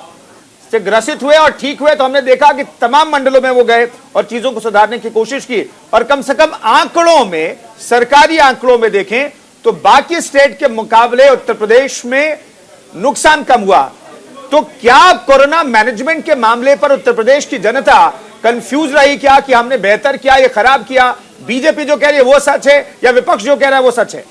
से ग्रसित हुए और ठीक हुए तो हमने देखा कि तमाम मंडलों में वो गए और चीजों को सुधारने की कोशिश की और कम से कम आंकड़ों में, सरकारी आंकड़ों में देखें तो बाकी स्टेट के मुकाबले उत्तर प्रदेश में नुकसान कम हुआ। तो क्या कोरोना मैनेजमेंट के मामले पर उत्तर प्रदेश की जनता कंफ्यूज रही क्या कि हमने बेहतर किया या खराब किया? बीजेपी जो कह रही है वो सच है या विपक्ष जो कह रहा है वो सच है?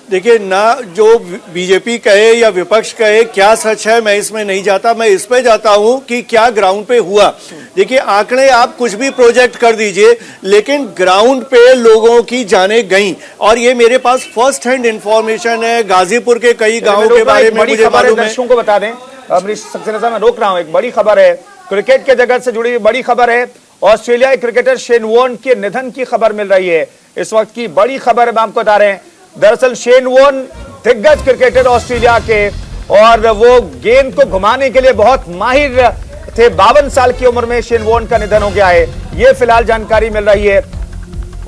देखिए, ना जो बीजेपी कहे या विपक्ष कहे क्या सच है मैं इसमें नहीं जाता, मैं इस पे जाता हूं कि क्या ग्राउंड पे हुआ। देखिए, आंकड़े आप कुछ भी प्रोजेक्ट कर दीजिए लेकिन ग्राउंड पे लोगों की जानें गई और ये मेरे पास फर्स्ट हैंड इंफॉर्मेशन है। गाजीपुर के कई गांवों के बारे में मुझे मालूम है। दर्शकों को बता दें, सक्सेना साहब मैं रोक रहा हूं, एक बड़ी खबर है, क्रिकेट के जगत से जुड़ी हुई बड़ी खबर है। ऑस्ट्रेलियाई क्रिकेटर शेन वॉर्न के निधन की खबर मिल रही है, इस वक्त की बड़ी खबर है, आपको बता रहे हैं। दरअसल शेन वॉर्न दिग्गज क्रिकेटर ऑस्ट्रेलिया के और वो गेंद को घुमाने के लिए बहुत माहिर थे। 52 साल की उम्र में शेन वॉर्न का निधन हो गया है, ये फिलहाल जानकारी मिल रही है।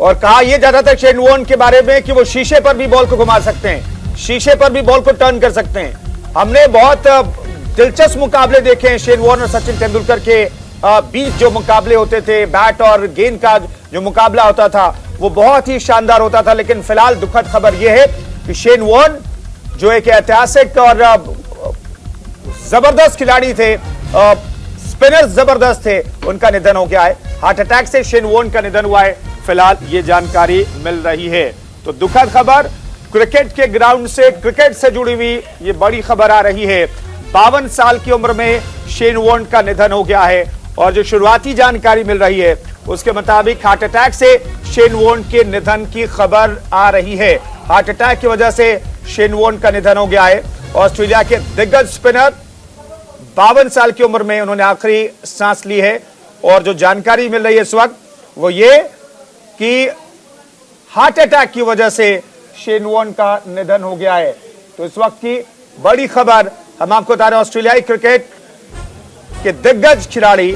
और कहा यह जाता था शेन वॉर्न के बारे में कि वो शीशे पर भी बॉल को घुमा सकते हैं, शीशे पर भी बॉल को टर्न कर सकते हैं। हमने बहुत दिलचस्प मुकाबले देखे हैं शेन वॉर्न और सचिन तेंदुलकर के बीच। जो मुकाबले होते थे, बैट और गेंद का जो मुकाबला होता था वो बहुत ही शानदार होता था। लेकिन फिलहाल दुखद खबर यह है कि शेन वॉर्न जो एक ऐतिहासिक और जबरदस्त खिलाड़ी थे, स्पिनर जबरदस्त थे, उनका निधन हो गया है। हार्ट अटैक से शेन वॉर्न का निधन हुआ है, फिलहाल ये जानकारी मिल रही है। तो दुखद खबर, क्रिकेट के ग्राउंड से, क्रिकेट से जुड़ी हुई ये बड़ी खबर आ रही है। 52 साल की उम्र में शेन वॉर्न का निधन हो गया है और जो शुरुआती जानकारी मिल रही है उसके मुताबिक हार्ट अटैक से शेन वॉर्न के निधन की खबर आ रही है। हार्ट अटैक की वजह से शेन वॉर्न का निधन हो गया है। ऑस्ट्रेलिया के दिग्गज स्पिनर 52 साल की उम्र में उन्होंने आखिरी सांस ली है और जो जानकारी मिल रही है इस वक्त वो ये कि हार्ट अटैक की वजह से शेन वॉर्न का निधन हो गया है। तो इस वक्त की बड़ी खबर हम आपको बता रहे हैं, ऑस्ट्रेलियाई क्रिकेट के दिग्गज खिलाड़ी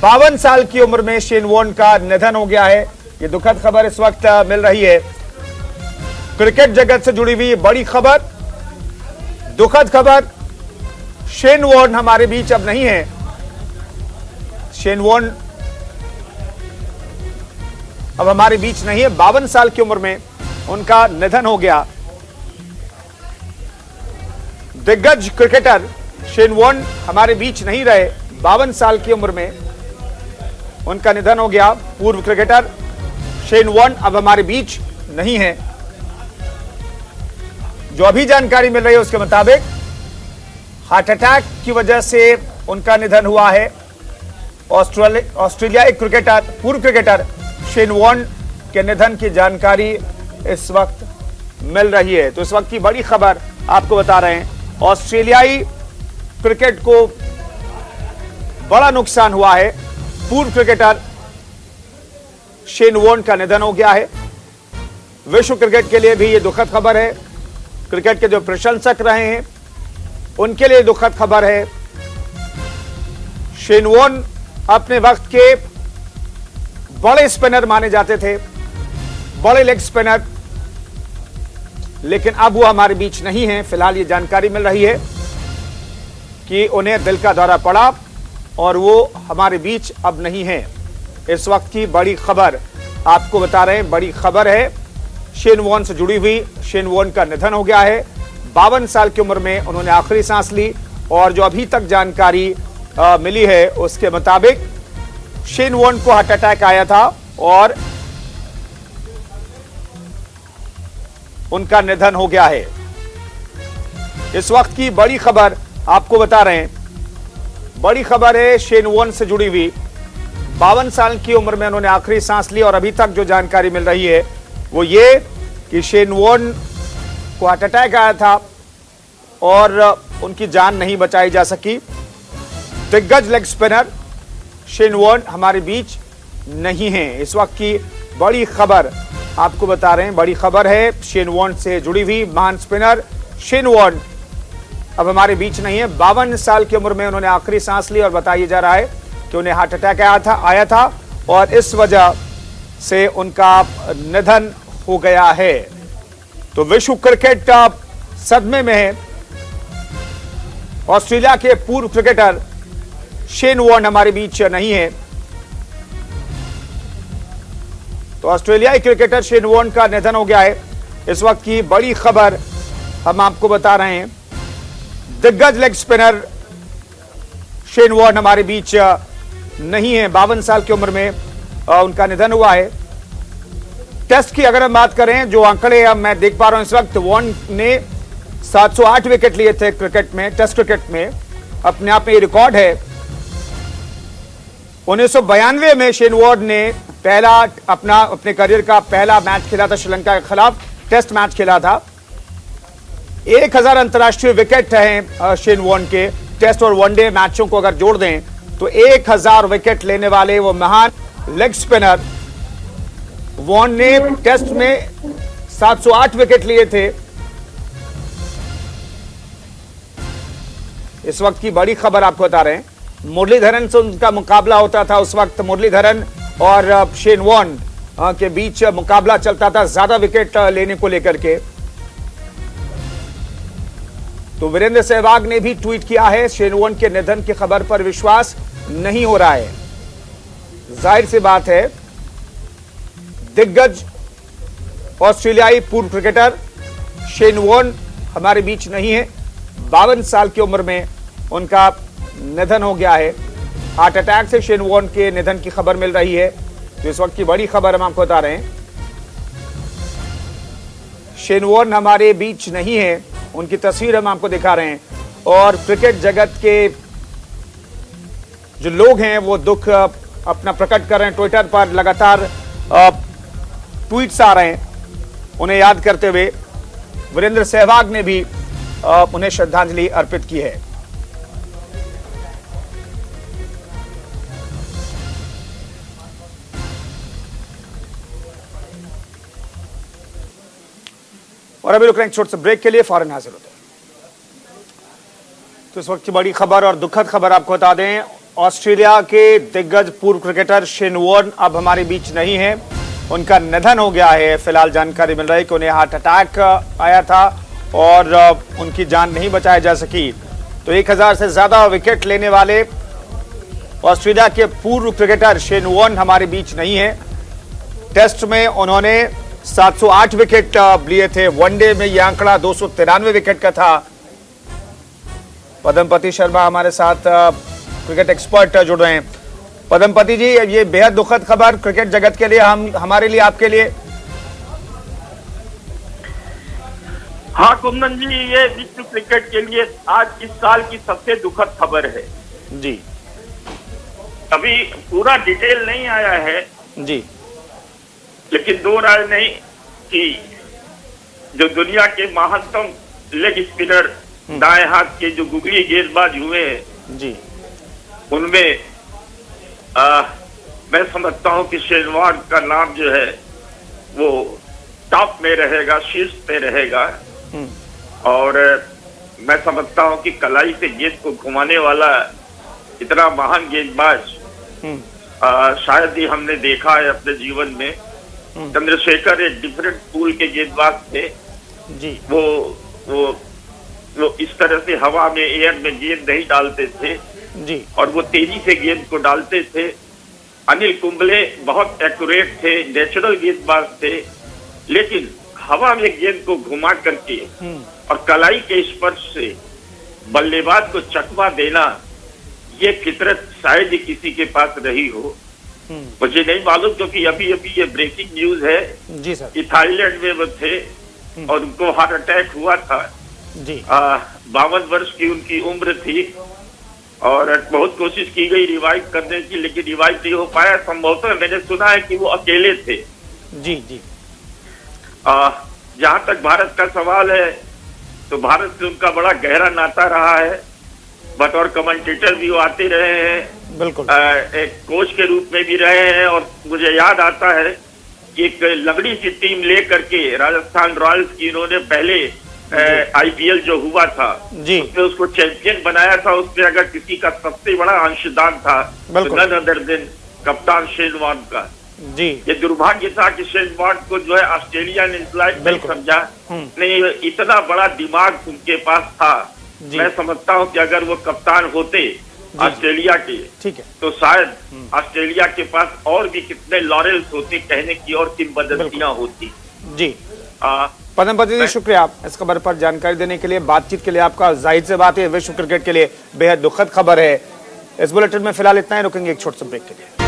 52 साल की उम्र में शेन वॉर्न का निधन हो गया है। यह दुखद खबर इस वक्त मिल रही है। क्रिकेट जगत से जुड़ी हुई बड़ी खबर, दुखद खबर, शेन वॉर्न हमारे बीच अब नहीं है। शेन वॉर्न अब हमारे बीच नहीं है। 52 साल की उम्र में उनका निधन हो गया। दिग्गज क्रिकेटर शेन वॉर्न हमारे बीच नहीं रहे। 52 साल की उम्र में उनका निधन हो गया। पूर्व क्रिकेटर शेन वॉर्न अब हमारे बीच नहीं है। जो अभी जानकारी मिल रही है उसके मुताबिक हार्ट अटैक की वजह से उनका निधन हुआ है। ऑस्ट्रेलियाई क्रिकेटर, पूर्व क्रिकेटर शेन वॉर्न के निधन की जानकारी इस वक्त मिल रही है। तो इस वक्त की बड़ी खबर आपको बता रहे हैं, ऑस्ट्रेलियाई क्रिकेट को बड़ा नुकसान हुआ है। पूर्व क्रिकेटर शेन वॉर्न का निधन हो गया है। विश्व क्रिकेट के लिए भी यह दुखद खबर है। क्रिकेट के जो प्रशंसक रहे हैं उनके लिए दुखद खबर है। शेन वॉर्न अपने वक्त के बड़े स्पिनर माने जाते थे, बड़े लेग स्पिनर, लेकिन अब वो हमारे बीच नहीं है। फिलहाल ये जानकारी मिल रही है कि उन्हें दिल का दौरा पड़ा और वो हमारे बीच अब नहीं है। इस वक्त की बड़ी खबर आपको बता रहे हैं, बड़ी खबर है शेन वॉर्न से जुड़ी हुई। शेन वॉर्न का निधन हो गया है। 52 साल की उम्र में उन्होंने आखिरी सांस ली और जो अभी तक जानकारी मिली है उसके मुताबिक शेन वॉर्न को हार्ट अटैक आया था और उनका निधन हो गया है। इस वक्त की बड़ी खबर आपको बता रहे हैं, बड़ी खबर है शेन वॉर्न से जुड़ी हुई। 52 साल की उम्र में उन्होंने आखिरी सांस ली और अभी तक जो जानकारी मिल रही है वो ये कि शेन वॉर्न को हार्ट अटैक आया था और उनकी जान नहीं बचाई जा सकी। दिग्गज लेग स्पिनर शेन वॉर्न हमारे बीच नहीं है। इस वक्त की बड़ी खबर आपको बता रहे हैं, बड़ी खबर है शेन वॉर्न से जुड़ी हुई। महान स्पिनर शेन वॉर्न अब हमारे बीच नहीं है। 52 साल की उम्र में उन्होंने आखिरी सांस ली और बताया जा रहा है कि उन्हें हार्ट अटैक आया था और इस वजह से उनका निधन हो गया है। तो विश्व क्रिकेट सदमे में है। ऑस्ट्रेलिया के पूर्व क्रिकेटर शेन वॉर्न हमारे बीच नहीं है। तो ऑस्ट्रेलियाई क्रिकेटर शेन वॉर्न का निधन हो गया है। इस वक्त की बड़ी खबर हम आपको बता रहे हैं। दिग्गज लेग स्पिनर शेन वॉर्न हमारे बीच नहीं है। 52 साल की उम्र में उनका निधन हुआ है। टेस्ट की अगर हम बात करें, जो आंकड़े मैं देख पा रहा हूं इस वक्त, वॉर्न ने 708 विकेट लिए थे क्रिकेट में, टेस्ट क्रिकेट में। अपने आप में ये रिकॉर्ड है। 1992 में शेन वॉर्न ने अपने करियर का पहला मैच खेला था श्रीलंका के खिलाफ, टेस्ट मैच खेला था। 1000 अंतर्राष्ट्रीय विकेट हैं शेन वॉर्न के। टेस्ट और वनडे मैचों को अगर जोड़ दें तो 1000 विकेट लेने वाले वो महान लेग स्पिनर वॉर्न ने टेस्ट में 708 विकेट लिए थे। इस वक्त की बड़ी खबर आपको बता रहे हैं, मुरलीधरन से उनका मुकाबला होता था। उस वक्त मुरलीधरन और शेन वॉर्न के बीच मुकाबला चलता था ज्यादा विकेट लेने को लेकर के। तो वीरेंद्र सहवाग ने भी ट्वीट किया है, शेन वॉर्न के निधन की खबर पर विश्वास नहीं हो रहा है। जाहिर सी बात है, दिग्गज ऑस्ट्रेलियाई पूर्व क्रिकेटर शेन वॉर्न हमारे बीच नहीं है। 52 साल की उम्र में उनका निधन हो गया है। हार्ट अटैक से शेन वॉर्न के निधन की खबर मिल रही है। तो इस वक्त की बड़ी खबर हम आपको बता रहे हैं, शेन वॉर्न हमारे बीच नहीं है। उनकी तस्वीर हम आपको दिखा रहे हैं और क्रिकेट जगत के जो लोग हैं वो दुख अपना प्रकट कर रहे हैं। ट्विटर पर लगातार ट्वीट्स आ रहे हैं उन्हें याद करते हुए। वीरेंद्र सहवाग ने भी उन्हें श्रद्धांजलि अर्पित की है। और अभी रुक रहे हैं छोटे से ब्रेक के लिए, फौरन हाजिर होते हैं। तो इस वक्त की बड़ी खबर और दुखद खबर आपको बता दें, ऑस्ट्रेलिया के दिग्गज पूर्व क्रिकेटर शेन वॉर्न अब हमारे बीच नहीं है। उनका निधन हो गया है। फिलहाल जानकारी मिल रही है कि उन्हें हार्ट अटैक आया था और उनकी जान नहीं बचाई जा सकी। तो 1000 से ज्यादा विकेट लेने वाले ऑस्ट्रेलिया के पूर्व क्रिकेटर शेन वॉर्न हमारे बीच नहीं है। टेस्ट में उन्होंने 708 विकेट लिए थे। वनडे में यह आंकड़ा 293 विकेट का था। पद्मपति शर्मा हमारे साथ क्रिकेट एक्सपर्ट जुड़ रहे हैं। पद्मपति जी, ये बेहद दुखद खबर क्रिकेट जगत के लिए, हमारे लिए, आपके लिए। हाँ कुंदन जी, ये विश्व क्रिकेट के लिए आज इस साल की सबसे दुखद खबर है जी। अभी पूरा डिटेल नहीं आया है जी, लेकिन दो राय नहीं कि जो दुनिया के महानतम लेग स्पिनर दाएं हाथ के जो गुगली गेंदबाज हुए हैं जी, उनमें मैं समझता हूं कि शेन वॉर्न का नाम जो है वो टॉप में रहेगा, शीर्ष पे रहेगा। और मैं समझता हूं कि कलाई से गेंद को घुमाने वाला इतना महान गेंदबाज शायद ही हमने देखा है अपने जीवन में। चंद्रशेखर एक डिफरेंट पूल के गेंदबाज थे जी। वो इस तरह से हवा में, एयर में गेंद नहीं डालते थे जी, और वो तेजी से गेंद को डालते थे। अनिल कुंबले बहुत एक्यूरेट थे, नेचुरल गेंदबाज थे, लेकिन हवा में गेंद को घुमा करके और कलाई के स्पर्श से बल्लेबाज को चकमा देना, ये फितरत शायद ही किसी के पास रही हो। मुझे नहीं मालूम, क्योंकि अभी अभी ये ब्रेकिंग न्यूज है जी सर, कि थाईलैंड में वो थे और उनको हार्ट अटैक हुआ था जी। 52 वर्ष की उनकी उम्र थी और बहुत कोशिश की गई रिवाइव करने की, लेकिन रिवाइव नहीं हो पाया। संभवतः मैंने सुना है कि वो अकेले थे जी जी। जहां तक भारत का सवाल है तो भारत से उनका बड़ा गहरा नाता रहा है। बतौर कमेंटेटर भी वो आते रहे हैं, बिल्कुल। एक कोच के रूप में भी रहे हैं। और मुझे याद आता है कि एक लंगड़ी सी टीम ले करके राजस्थान रॉयल्स की इन्होंने पहले आईपीएल जो हुआ था जी, उसमें उसको चैंपियन बनाया था। उसमें अगर किसी का सबसे बड़ा अंशदान था तो नन अदर देन कप्तान शेन वॉर्न का जी। ये दुर्भाग्य था कि शेन वॉर्न को जो है ऑस्ट्रेलिया ने इस लायक नहीं समझा। नहीं, इतना बड़ा दिमाग उनके पास था। मैं समझता हूँ कि अगर वो कप्तान होते ऑस्ट्रेलिया के, ठीक है, तो शायद ऑस्ट्रेलिया के पास और भी कितने लॉरेल्स होते कहने की और किंवदंतियां होती जी। पद्मपति जी, शुक्रिया इस खबर पर जानकारी देने के लिए, बातचीत के लिए आपका। जाहिर से बात है, विश्व क्रिकेट के लिए बेहद दुखद खबर है। इस बुलेटिन में फिलहाल इतना ही, रुकेंगे एक छोटे से ब्रेक के लिए।